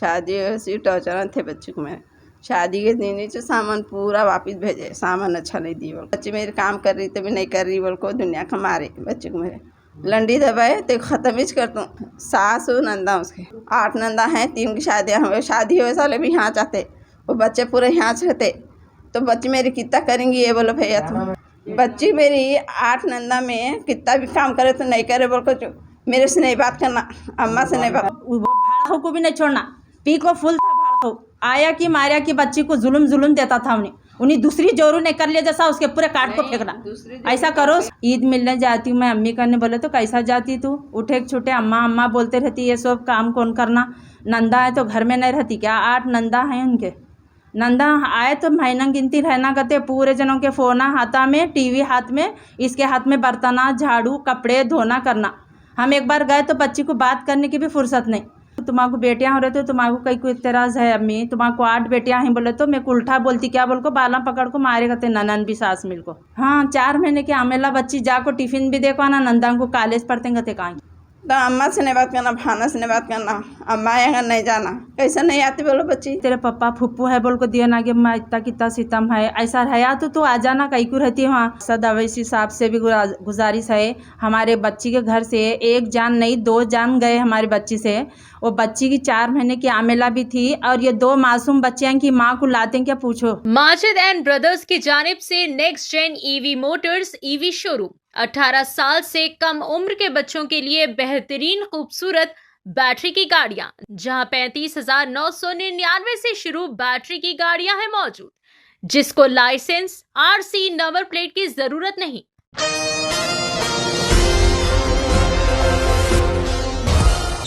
शादी ऐसी टॉर्चर थे बच्चे को। मैं शादी के दिन ही जो सामान पूरा वापस भेजे, सामान अच्छा नहीं दी बोल। बच्चे मेरे काम कर रही तो भी नहीं कर रही बोल को दुनिया का मारे बच्चे को मेरे लंडी दबाए तो ख़त्म ही कर दूँ। सास और नंदा उसके 8 नंदा हैं, 3 की शादियाँ हुए, शादी हुए साले भी यहाँ चाहते, वो बच्चे पूरे यहाँ रहते तो बच्चे मेरी कितना करेंगी ये बोलो भैया तुम। बच्ची मेरी 8 नंदा में कितना भी काम करे तो नहीं करे बोल को मेरे से नहीं बात करना, अम्मा से नहीं बात। वो भाड़ा को भी नहीं छोड़ना, पी को फुल था भाड़ा हो आया कि मारिया की बच्ची को जुल्म देता था उन्हें दूसरी जोरू ने कर लिया जैसा उसके पूरे काट को फेंकना। ऐसा करो। ईद मिलने जाती हूँ मैं, अम्मी करने बोले तो कैसा जाती तू, उठे छुटे अम्मा अम्मा बोलते रहती, ये सब काम कौन करना, नंदा है तो घर में नहीं रहती क्या। 8 नंदा हैं उनके, नंदा आए तो महीना गिनती रहना करते, पूरे जनों के फोना हाथा में, टीवी हाथ में, इसके हाथ में बर्तना झाड़ू कपड़े धोना करना। हम एक बार गए तो बच्ची को बात करने की भी फुर्सत नहीं। तुम्हारे बेटियाँ हो रहे तो तुम्हारे कई को इतराज़ है अम्मी, तुम्हारे को 8 बेटियाँ हैं बोले तो मैं को उल्टा बोलती क्या बोल को बाला पकड़ को मारे करते ननन भी सास मिल को। हाँ 4 महीने की आमेला बच्ची जाको टिफिन भी देखो ना, नंदा को कॉलेज पढ़ते गते कहाँ तो अम्मा से नहीं बात करना, भाना से नहीं बात करना, अम्मा यहाँ नहीं जाना, कैसे नहीं आती बोलो बच्ची। तेरे पप्पा फुप्पू है बोल को दिया ना कि माँ इतना कितना सितम है, ऐसा है तो तू आ जाना, कहीं को रहती है वहाँ। सदा वैसी साहब से भी गुजारिश है, हमारे बच्ची के घर से 1 जान नहीं 2 जान गए हमारी बच्ची से। वो बच्ची की 4 महीने की आमेला भी थी और ये 2 मासूम बच्चियां की माँ को लाते क्या पूछो। माजिद एंड ब्रदर्स की जानिब से next gen EV motors EV showroom 18 साल से कम उम्र के बच्चों के लिए बेहतरीन खूबसूरत बैटरी की गाड़ियां, जहां 35,999 से शुरू बैटरी की गाड़ियां हैं मौजूद, जिसको लाइसेंस आरसी नंबर प्लेट की जरूरत नहीं।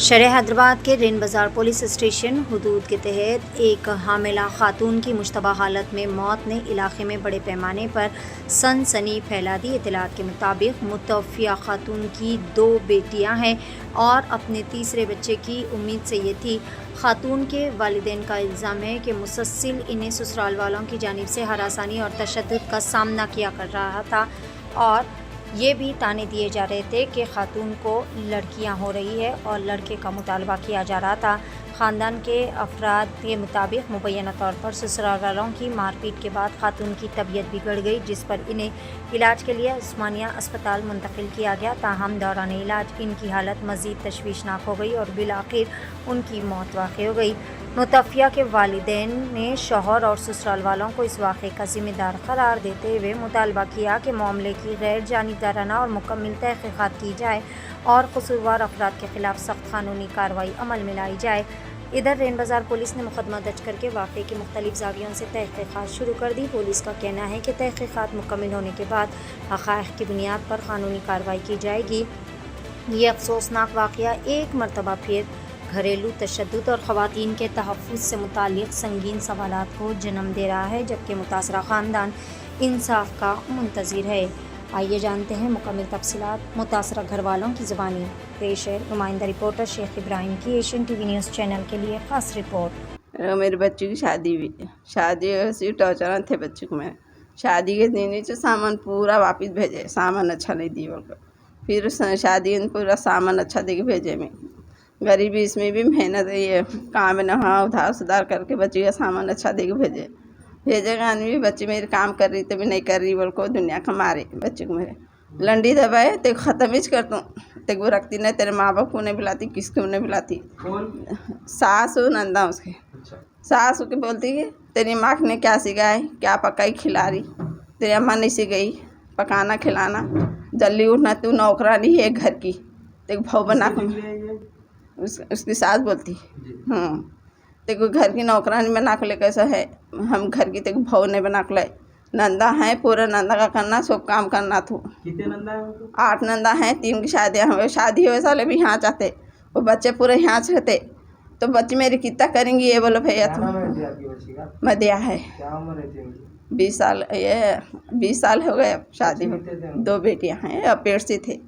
शहर हैदराबाद के रेन बाज़ार पुलिस स्टेशन हुदूद के तहत एक हामिला खातून की मुश्तबा हालत में मौत ने इलाके में बड़े पैमाने पर सनसनी फैला दी। इत्तलात के मुताबिक मुतवफ़िया खातून की 2 बेटियां हैं और अपने तीसरे बच्चे की उम्मीद से ये थी। खातून के वालिदैन का इल्ज़ाम है कि मुसलसल इन्हें ससुराल वालों की जानिब से हरासानी और तशद्दुद का सामना किया कर रहा था और ये भी ताने दिए जा रहे थे कि खातून को लड़कियां हो रही है और लड़के का मुतालबा किया जा रहा था। ख़ानदान के अफराद के मुताबिक मुबैना तौर पर ससुराल वालों की मारपीट के बाद खातून की तबीयत बिगड़ गई, जिस पर इन्हें इलाज के लिए उस्मानिया अस्पताल मुंतकिल किया गया। ताहम दौरान इलाज इनकी हालत मज़ीद तशवीशनाक हो गई और बिलाखिर उनकी मौत वाक़ हो गई। मुतवफ़िया के वालिदैन ने शौहर और ससुराल वालों को इस वाक़े का ज़िम्मेदार करार देते हुए मुतालबा किया कि मामले की गैर जानिबदाराना और मुकम्मल तहक़ीक़ात की जाए और कसूरवार अफराद के ख़िलाफ़ सख्त कानूनी कार्रवाई अमल में लाई जाए। इधर रेन बाज़ार पुलिस ने मुकदमा दर्ज करके वाक़े के मुख्तलिफ ज़ावियों से तहक़ीक़ात शुरू कर दी। पुलिस का कहना है कि तहक़ीक़ात मुकम्मल होने के बाद हक़ाइक़ की बुनियाद पर कानूनी कार्रवाई की जाएगी। ये अफसोसनाक वाक़या एक मरतबा फिर घरेलू तशद्दुद और ख़वातीन के तहफ़्फ़ुज़ से मुताल्लिक़ संगीन सवालात को जन्म दे रहा है, जबकि मुतासरा ख़ानदान इंसाफ का मुंतज़िर है। आइए जानते हैं मुकम्मल तफ़सीलात मुतासरा घर वालों की ज़बानी। पेश है नुमाइंदा रिपोर्टर शेख इब्राहिम की एशियन टीवी न्यूज़ चैनल के लिए ख़ास रिपोर्ट। मेरे बच्चे की शादी हुई, शादी ऐसी टॉर्चर थे बच्चे को। मैं शादी के दिन ही जो सामान पूरा वापस भेजे, सामान अच्छा नहीं दी बोल, फिर शादी में पूरा सामान अच्छा दे के भेजे। मैं गरीबी इसमें भी मेहनत ये काम में नहा उधार सुधार करके बच्ची का सामान अच्छा दे के भेजेगा आदमी। बच्ची मेरे काम कर रही तो भी नहीं कर रही बोल को दुनिया का मारे बच्चे को मेरे लंडी दबाए तो ख़त्म ही कर दूँ। तो वो रखती नहीं, तेरे माँ बाप को नहीं बुलाती, किसको नहीं बुलाती। सास हो नंदा उसके सास के बोलती है तेरी माँ ने क्या सिखाया, क्या पकाई खिला रही, तेरी अम्मा नहीं सिखाई पकाना खिलाना, जल्दी उठना, तू नौकरानी है घर की, तेरे भाव बना उसकी सास बोलती। तेको घर की नौकरानी बना के ले, कैसा है हम घर की तेको भाव नहीं बना के ले। नंदा हैं, पूरा नंदा का करना, सब काम करना तू। कितने नंदा है? 8 नंदा हैं, 3 की शादियाँ हुए, शादी हुए साले भी यहाँ चाहते, वो बच्चे पूरे यहाँ रहते तो बच्चे मेरी कितना करेंगी ये बोलो भैया तुम। मदिया है, 20 साल, ये 20 साल हो गए अब शादी में। 2 बेटियाँ हैं, अब पेट से थे।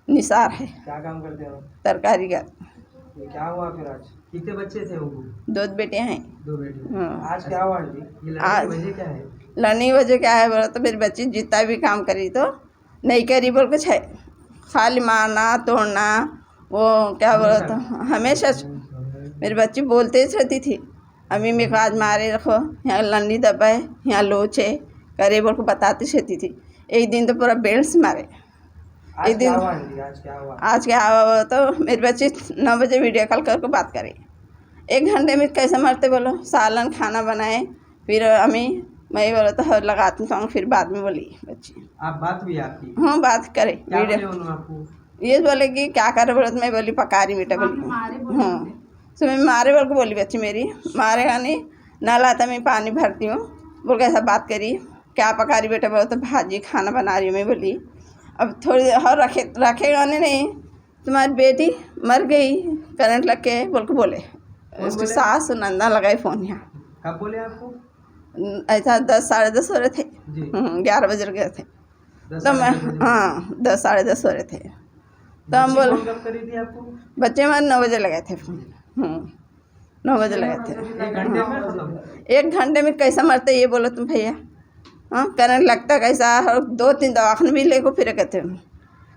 निसार है, क्या काम करते हो? तरकारी का। क्या हुआ फिर आज? कितने बच्चे थे वो? 2 बेटियाँ हैं। 2 बेटियाँ। आज क्या हुआ आंटी? ये लड़ने की वजह क्या है? लड़ने की वजह क्या है बोला तो मेरी बच्ची जितना भी काम करी तो नहीं करी बोल कुछ है, खाली मारना तोड़ना, वो क्या बोला तो हमेशा मेरी बच्ची बोलते ही रहती थी, अम्मी मेरे को आज मारे रखो, यहाँ लंडी दबाए, यहाँ लोचे करे बोल को बताती रहती थी। एक दिन तो पूरा बेल्ट से मारे। आज एक दिन क्या हुआ आंटी? आज क्या हुआ तो मेरी बच्ची 9 बजे वीडियो कॉल करके बात करे। 1 घंटे में कैसे मरते बोलो, सालन खाना बनाए, फिर अम्मी मैं बोला तो हर लगाती हूँ, फिर बाद में बोली बच्ची। आप बात भी आपकी हाँ बात करे क्या बोले वीडियो, उन्होंने आपको? ये बोले कि क्या करे बोले तो मैं बोली पकारी बेटा बोली। हाँ तो मैं मारे बोल को बोली बच्ची मेरी मारेगा नहीं, ना लाता मैं पानी भरती हूँ बोल के ऐसा बात करी। क्या पकारी बेटा बोलो तो भाजी खाना बना रही हूँ मैं बोली। अब थोड़ी और रखेगा नहीं, तुम्हारी बेटी मर गई करंट लग के बोल के बोले। उसकी सास नंदा लगाई फ़ोन यहाँ। कब बोले आपको? ऐसा 10 साढ़े 10 हो रहे थे, जी 11 बजे गए थे 10 तो मैं, साढ़े 10 बजे। हाँ 10 साढ़े 10 हो रहे थे तो हम बच्ची बोले फोन कब करी थी आपको? बच्चे हमारे 9 बजे लगाए थे फ़ोन। 9 बजे लगाए थे। 1 घंटे में मतलब 1 घंटे में कैसा मरते ये बोलो तुम भैया। हाँ करंट लगता कैसा, और 2-3 दवाखाने भी लेको फिरे कहते हैं,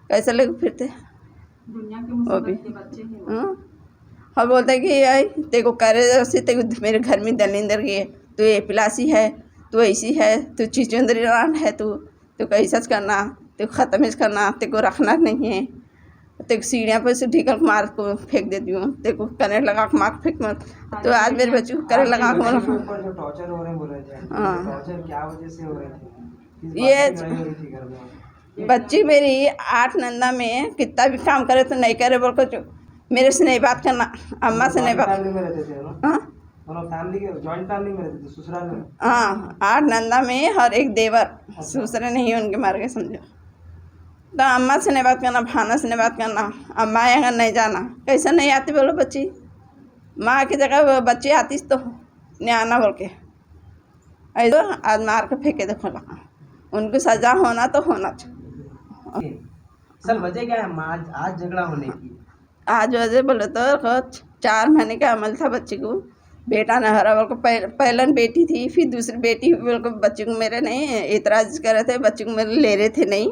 कैसे लेको फिरते वो भी। हाँ और बोलते कि यार तेको करे से तेको मेरे घर में दलिंदर गई है, तू ये पिलासी है, तू ऐसी है, तू चिचुंदरी रान है, तू कैसा करना, तू ख़त्म करना, तेको रखना नहीं है, तेको सीढ़ियाँ पर से ढीकल मार को फेंक देती हूँ, तेको करंट लगा के मार फेंक मत। तो आज मेरे बच्चे को करंट लगा के बच्ची के बोला। ऊपर जो टॉर्चर हो रहे हैं बोल रहे थे, हाँ। टॉर्चर क्या वजह से हो रहे थे? किस बात ये की लड़ाई हो रही थी घर में? बच्ची मेरी 8 नंदा में कितना भी काम करे तो नहीं करे बोल को मेरे से नहीं बात करना, अम्मा से नहीं बात। फैमिली में रहते थे ना? हाँ दोनों फैमिली के जॉइंट फैमिली में रहते थे ससुराल में? हाँ 8 नंदा में हर एक देवर, दूसरे नहीं उनके मार के समझो। तो अम्मा से नहीं बात करना, भाना से नहीं बात करना, अम्मा यहाँ नहीं जाना। कैसे नहीं आती बोलो बच्ची, माँ की जगह बच्ची आती तो नहीं आना बोल के ऐसा आज मार के फेंके देखो लगा। उनको सजा होना तो होना चाहिए। सर वजह क्या है आज झगड़ा होने की? आज वजह बोले तो 4 महीने का अमल था बच्ची को, बेटा न हरा बोल को पहले बेटी थी, फिर दूसरी बेटी बोल को बच्ची को मेरे नहीं एतराज़ कर रहे थे, बच्ची को मेरे ले रहे थे नहीं,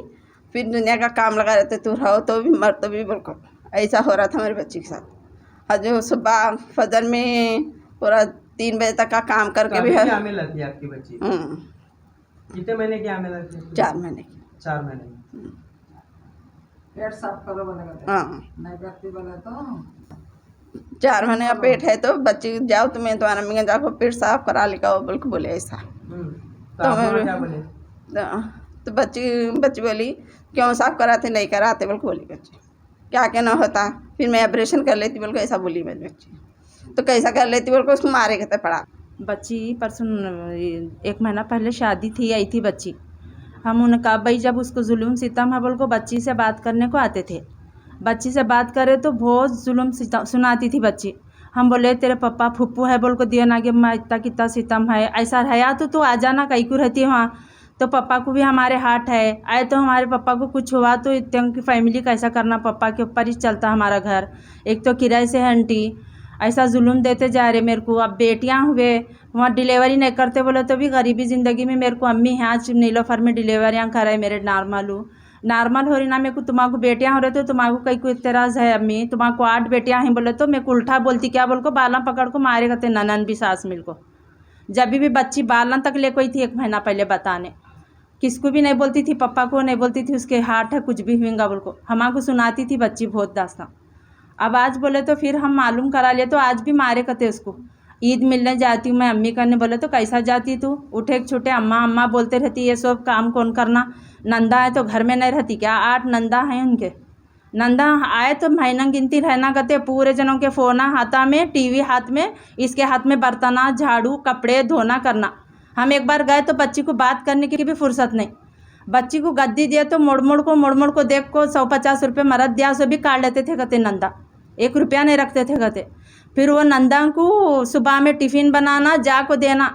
फिर दुनिया का काम लगा रहे थे, तू रहो तो भी मर तो भी बोल को ऐसा हो रहा था मेरे बच्ची के साथ। आज जो सुबह फजर में पूरा 3 बजे तक का काम करके भी है। क्या मिला थी आपकी बच्ची? कितने महीने की आमेला थी? 4 महीने की। 4 महीने। पेट साफ करो बोलेगा, हाँ नहीं करती बोले तो 4 महीने का पेट है तो बच्ची जाओ तुम्हें तुम्हारा मियाँ जाकर पेट साफ करा लेगा बोल के बोले ऐसा। तो आप लोग क्या बोले? तो बच्ची बोली क्यों साफ कराते नहीं कराते बोल के बोली बच्ची, क्या क्या ना होता फिर मैं ऑपरेशन कर लेती बोल के ऐसा बोली मेरी बच्ची। तो कैसा कर लेती बोल के उसको मारे कहते पड़ा। बच्ची परसों 1 महीना पहले शादी थी, आई थी बच्ची। हम उन्हें कहा भाई जब उसको जुल्म सितम है बोल को बच्ची से बात करने को आते थे, बच्ची से बात करे तो बहुत जुल्म सुनाती थी बच्ची। हम बोले तेरे पप्पा फुप्पू है बोल को दिया ना कि माँ इतना कितना सितम है, ऐसा है तो आ जाना कहीं को रहती है वहाँ, तो पप्पा को भी हमारे हाथ है, आए तो हमारे पप्पा को कुछ हुआ तो इतने की फैमिली कैसा करना, पप्पा के ऊपर ही चलता हमारा घर, एक तो किराए से है आंटी, ऐसा जुल्म देते जा रहे मेरे को। अब बेटियां हुए वहाँ डिलीवरी नहीं करते बोले तो भी गरीबी ज़िंदगी में मेरे को अम्मी हैं आज नीलोफर में डिलीवरियाँ कराए मेरे नॉर्मल हो रही ना, मेरे को तुम्हारा बेटियां हो रहे तो तुम्हारा कहीं को इतराज़ है अम्मी, तुम्हारा को 8 बेटियां हैं बोले तो मेरे को उल्टा बोलती क्या बोल को बाला पकड़ को मारे करते ननन भी सास मिल को। जब भी बच्ची बालन तक ले कोई थी 1 महीना पहले बताने, किसको भी नहीं बोलती थी, पप्पा को नहीं बोलती थी, उसके हाथ है कुछ भी हुएगा बोल को हमारे को सुनाती थी बच्ची बहुत दास्तां। अब आज बोले तो फिर हम मालूम करा लिए तो आज भी मारे करते उसको। ईद मिलने जाती हूँ मैं अम्मी करने बोले तो कैसा जाती तू, उठे छोटे अम्मा अम्मा बोलते रहती, ये सब काम कौन करना, नंदा है तो घर में नहीं रहती क्या? 8 नंदा हैं उनके, नंदा आए तो महीना गिनती रहना करते, पूरे जनों के फ़ोना हाथा में, टीवी हाथ में, इसके हाथ में बर्तना झाड़ू कपड़े धोना करना। हम एक बार गए तो बच्ची को बात करने की भी फुर्सत नहीं, बच्ची को गद्दी दिए तो मोड़ मोड़ को देख को 150 रुपये मरद दिया सो भी काट लेते थे कहते नंदा, 1 रुपया नहीं रखते थे कहते। फिर वो नंदा को सुबह में टिफ़िन बनाना जा को देना,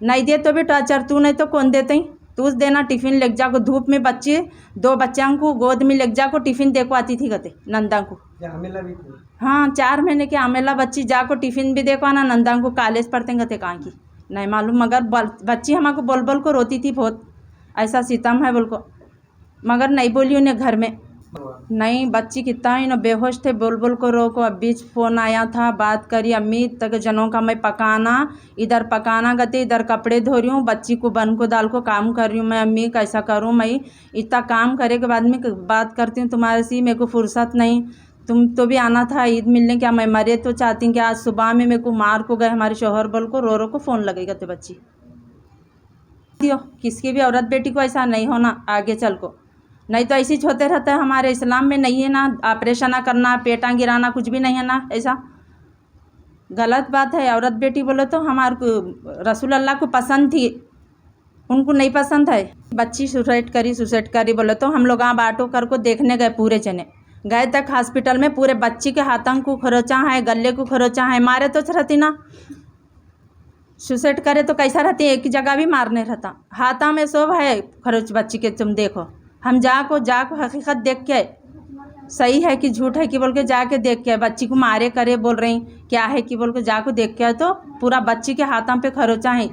नहीं दे तो भी टॉर्चर, तू नहीं तो कौन देते ही तू देना टिफ़िन ले जा को, धूप में बच्चे 2 बच्चों को गोद में ले जा को टिफ़िन दे को आती थी कहते नंदा को। अमेला भी थी? हाँ 4 महीने की अमेला बच्ची जा को टिफ़िन भी देखो आना, नंदा को कॉलेज पढ़ते कहते कहाँ की नहीं मालूम, मगर बच्ची हमारे बोल को रोती थी बहुत, ऐसा सितम है बोल को, मगर नहीं बोली उन्हें घर में नहीं, बच्ची कितना ही ना बेहोश थे, बोल बोल को रो को। अब बीच फ़ोन आया था, बात करी अम्मी तक जनों का, मैं पकाना इधर पकाना गते, इधर कपड़े धो रही हूँ, बच्ची को बन को दाल को काम कर रही हूँ मैं। अम्मी कैसा करूँ मैं, इतना काम करे के बाद में बात करती हूँ तुम्हारे से, मेरे को फुर्सत नहीं। तुम तो भी आना था ईद मिलने, क्या मैं मरे तो चाहती हूँ कि आज सुबह में मेरे को मार को गए हमारे शोहर, बोल को रो रो को फ़ोन लगेगा तो बच्ची दियो। किसकी भी औरत बेटी को ऐसा नहीं होना आगे चल को, नहीं तो ऐसे ही होते रहता है। हमारे इस्लाम में नहीं है ना ऑपरेशन ना करना, पेटा गिराना, कुछ भी नहीं है ना, ऐसा गलत बात है। औरत बेटी बोले तो हमारे को रसूल अल्लाह को पसंद थी, उनको नहीं पसंद है। बच्ची सुसाइड करी बोले तो हम लोग आप ऑटो कर को देखने गए, पूरे जने गए तक हॉस्पिटल में, पूरे बच्ची के हाथों को खरोचा है, गले को खरोचा है, मारे तो रहती ना। सुसाइड करे तो कैसा रहती है, एक जगह भी मारने रहता, हाथा में सब है खरोच बच्ची के। तुम देखो, हम जाको हकीकत देख के, सही है कि झूठ है कि बोल के जाके देख के, बच्ची को मारे करे बोल रही क्या है कि बोल के जाको देख के, तो पूरा बच्ची के हाथों पे खरोचा है।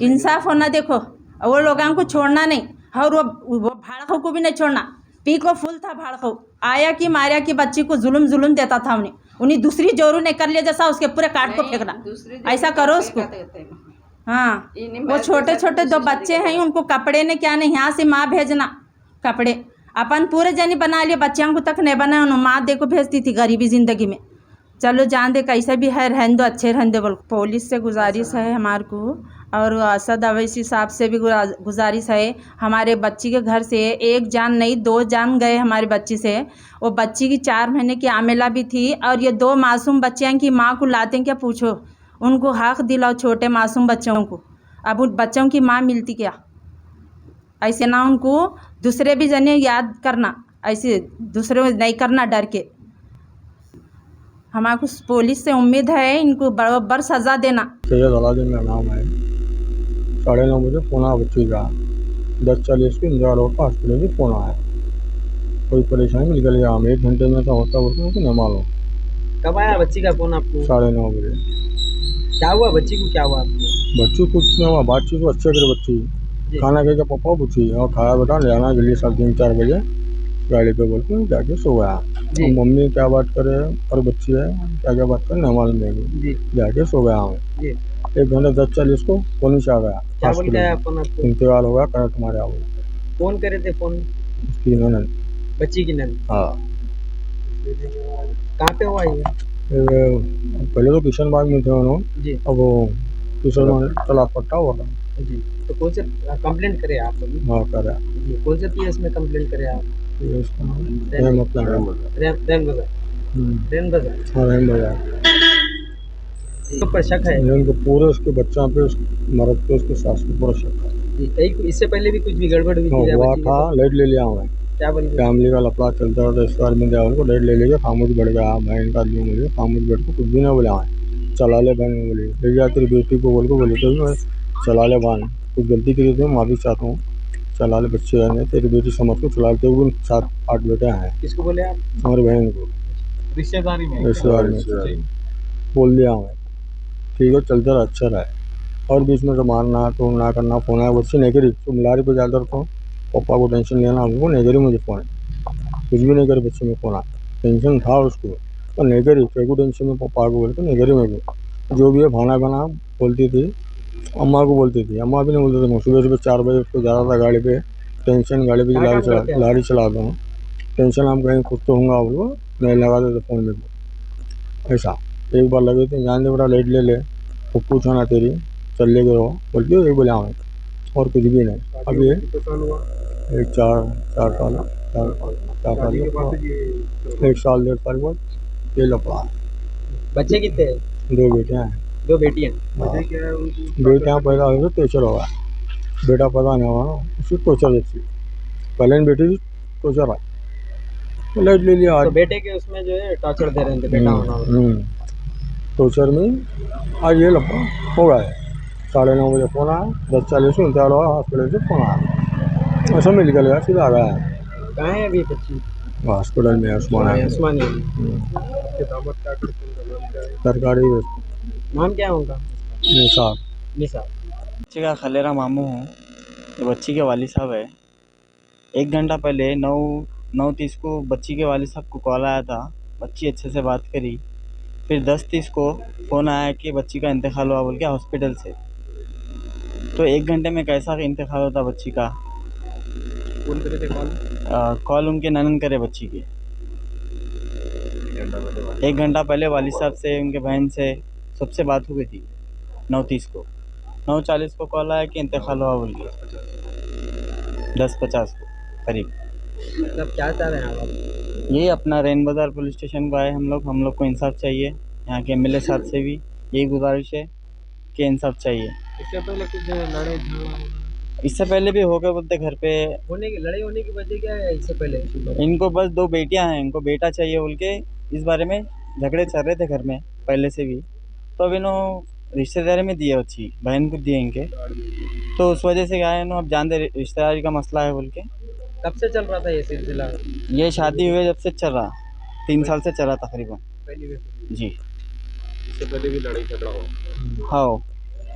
इंसाफ होना, देखो वो लोगों को छोड़ना नहीं, और वो भाड़कों को भी नहीं छोड़ना। पी को फुल था भाड़को, आया कि मारा कि बच्ची को जुल्म देता था उन्हें दूसरी जोरू ने कर लिया जैसा, उसके पूरे काट को फेंकना, ऐसा करो उसको। हाँ, वो छोटे छोटे 2 बच्चे हैं, उनको कपड़े ने क्या नहीं, यहाँ से माँ भेजना कपड़े, अपन पूरे जनी बना लिए, बच्चों को तक नहीं बनाया, उन्होंने माँ देखो भेजती थी गरीबी ज़िंदगी में। चलो जान दे कैसे भी है, रहन दो, अच्छे रहन दो बोल। पुलिस से गुजारिश है हमारे को, और असद अवैसी साहब से भी गुजारिश है। हमारे बच्ची के घर से 1 जान नहीं 2 जान गए हमारी बच्ची से। वो बच्ची की 4 महीने की आमेला भी थी, और ये 2 मासूम बच्चियाँ की माँ को लाते क्या पूछो, उनको हक दिलाओ, छोटे मासूम बच्चों को। अब उन बच्चों की माँ मिलती क्या, ऐसे ना उनको दूसरे भी जने याद करना, ऐसे दूसरे नहीं करना डर के। हमारे को पुलिस से उम्मीद है इनको बराबर सज़ा देना। सैयद अलाउद्दीन मेरा नाम है। 9:30 बजे फ़ोन आया बच्ची का, 10:40 के इंतजार होता, हॉस्पिटल में फ़ोन आया, कोई परेशानी निकल गया। हम 1 घंटे में तो होता बोलते कि नहीं मालूम। कब आया बच्ची का फोन आपको? 9:30 बजे। क्या हुआ बच्ची को, क्या हुआ आपको? बच्ची कुछ नहीं हुआ, बातचीत तो अच्छे करे बच्ची, खाना खा के पापा पूछी और खाया बेटा ले आना जल्दी 3:30-4 बजे गाड़ी पे बोल के जाके सो गया। मम्मी क्या बात करे और बच्ची है क्या बात करे नहीं मालूम नहीं, जाके सो गया हूँ। 1 घंटे 10:40 को पुलिस आ गया, क्या बोल के आया फोन आपको? इंतकाल हो गया, कहा तुम्हारे आओ। कौन करे थे फोन? उसकी ननद, बच्ची की ननद। हाँ। कहाँ पे हुआ ये? पहले तो किशन बाग में थे उन्होंने, अब वो किशन तलाक पट्टा हुआ था जी। तो कौन से कंप्लेंट करे आप अभी? हाँ करा। कौन से पीएस में कंप्लेंट करे आप? रैन बाजार तो पर शक है उनको पूरे, उसके बच्चा पे, उस मर्द पे, उसके सास पे पूरा शक है। जी। कहीं इससे पहले भी कुछ भी गड़बड़ हुई थी? हुआ था, लाइट ले लिया हूँ। क्या बोल रहे? फैमिली का लफड़ा चलता रहा, रिश्तेदार में दिया उनको, लाइट ले लीजिए, खामोश बैठ गया। बहन का आदमी बोले खामोश बैठ को कुछ भी ना बोला, चला ले बहन बोली, ले जा तेरी बेटी को बोल को बोले तो मैं चला ले बहन, कुछ गलती करी तो माफ़ी चाहता हूँ, चला ले बच्चे रहने, तेरी बेटी समझ को चलाते हुए 7-8 बेटे हैं। किसको बोले आप? हमारी बहन को, रिश्तेदारी में बोल दिया हमें, ठीक है चलता रहा, अच्छा रहा। और बीच में तो मारना तो ना करना, फ़ोन आया बच्ची नहीं करी, तो मिलारी पर ज़्यादा तो पापा को टेंशन लेना, हमको नहीं करी, मुझे फ़ोन कुछ भी नहीं करे, बच्चे में फ़ोन आया, टेंशन था उसको और नहीं करी, को टेंशन में पापा को बोलते नहीं करी। मेरे को जो भी है भाना भाना बोलती थी, अम्मा को बोलती थी, अम्मा भी नहीं बोलते थे। सुबह 4 बजे उसको जा रहा था गाड़ी पे, टेंशन गाड़ी पे लारी चलाता हूँ, टेंशन हम कहीं खुद तो होंगे, वो नहीं लगा देते फ़ोन में को। ऐसा एक बार लगे थे, जान दे बेटा लाइट ले ले, तो पूछा ना तेरी चल ले गए हो बोल के बोले हमें, और कुछ भी नहीं। अभी 4 साल 1 साल 1.5 साल बाद ये लपड़ा। बच्चे कितने हैं? 2 बेटे हैं। 2 बेटियां। बेटियाँ पैदा हुए तो टोचर होगा, बेटा पैदा नहीं हुआ ना, उसकी टोचर देती, पहले बेटी टोचर है, तो लाइट ले लिया। तो बेटे के उसमें जो है टॉर्चर दे रहे थे बेटा होना, टोचर में आज ये लपड़ा हो गया है। 9:30 बजे फ़ोन आया, 10:40 को इंतजार हुआ, हॉस्पिटल से फ़ोन आया, ऐसा में निकल गया, सीधा आ गया है। कहाँ है अभी बच्ची? हॉस्पिटल में उस्मानिया। सरकारी। नाम क्या है उनका? निसार। बच्चे का खलेरा मामू हूँ, ये बच्ची के वाली साहब है। 1 घंटा पहले 9 9:30 को बच्ची के वालिद साहब को कॉल आया था, बच्ची अच्छे से बात करी। फिर 10:30 को फ़ोन आया कि बच्ची का इंतकाल हुआ बोल के हॉस्पिटल से। तो 1 घंटे में कैसा इंतकाल होता बच्ची का? कौन करे थे कॉल? कॉल उनके ननन करे बच्ची की। 1 घंटा पहले वालिद साहब से, उनके बहन से सबसे बात हो गई थी 9:30 को। 9:40 को कॉल आया कि इंतकाल हुआ बोल के, 10:50 को करीब। अब क्या चाह रहे हैं आप? यही अपना रैन बाज़ार पुलिस स्टेशन को आए हम लोग को इंसाफ चाहिए। यहाँ के एमएलए साहब से भी यही गुजारिश है कि इंसाफ चाहिए। इससे पहले कुछ लड़ाई झगड़ा इससे पहले भी हो गए बोलते घर पे। लड़ाई होने की वजह क्या है? इससे पहले इनको बस 2 बेटियां हैं, इनको बेटा चाहिए बोल के इस बारे में झगड़े चल रहे थे घर में पहले से भी। तो अब इन्हों रिश्तेदारी में दिए बच्ची, बहन को दिए इनके, तो उस वजह से क्या है इन्हों अब जान दे रिश्तेदारी का मसला है बोल के। कब से चल रहा था ये सिलसिला? ये शादी हुए जब से चल रहा, 3 साल से चला तकरीबन। पहली जी, इससे पहले भी लड़ाई झगड़ा हुआ। हाँ,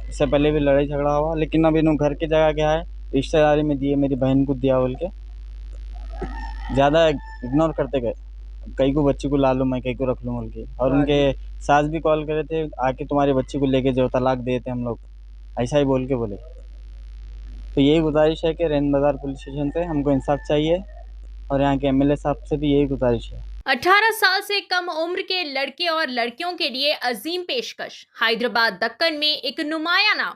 इससे पहले भी लड़ाई झगड़ा हुआ, लेकिन अब इन्हों घर की जगह क्या है रिश्तेदारी में दिए, मेरी बहन को दिया बोल के ज़्यादा इग्नोर करते गए। कई को बच्ची को ला लूँ मैं, कई को रख लूँ बोल के। और उनके सास भी कॉल करे थे आके तुम्हारी बच्ची को लेके जाओ, तलाक देते हम लोग, ऐसा ही बोल के बोले। तो यही गुजारिश है कि रैन बाज़ार पुलिस स्टेशन से हमको इंसाफ चाहिए और यहाँ के एमएलए साहब से भी यही गुजारिश है। 18 साल से कम उम्र के लड़के और लड़कियों के लिए अजीम पेशकश। हैदराबाद दक्कन में एक नुमाया नाम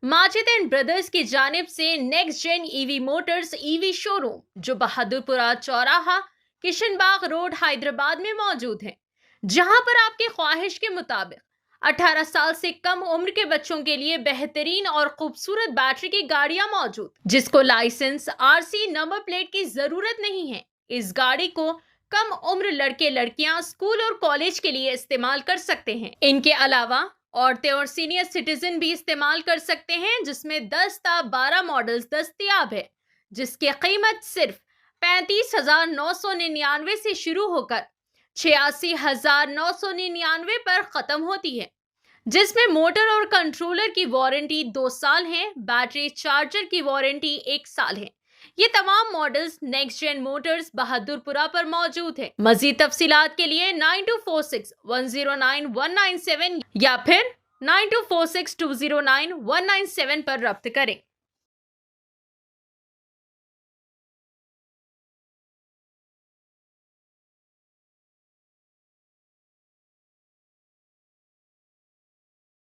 माजिद एंड ब्रदर्स की जानिब से next gen EV motors EV showroom, जो बहादुरपुरा चौराहा किशनबाग रोड हैदराबाद में मौजूद है, जहां पर आपकी ख्वाहिश के मुताबिक 18 साल से कम उम्र के बच्चों के लिए बेहतरीन और खूबसूरत बैटरी की गाड़ियां मौजूद, जिसको लाइसेंस, आरसी, नंबर प्लेट की जरूरत नहीं है। इस गाड़ी को कम उम्र लड़के लड़कियां स्कूल और कॉलेज के लिए इस्तेमाल कर सकते हैं। इनके अलावा औरतें और सीनियर सिटीजन भी इस्तेमाल कर सकते हैं, जिसमें 10 ता 12 मॉडल्स दस्तयाब है, जिसकी कीमत सिर्फ 35,999 से शुरू होकर 86,999 पर खत्म होती है, जिसमें मोटर और कंट्रोलर की वारंटी 2 साल है, बैटरी चार्जर की वारंटी 1 साल है। ये तमाम models next gen motors Bahadurpura पर मौजूद है। मजीद तफसीलात के लिए 9246109197 या फिर 9246209197 पर रब्त करें।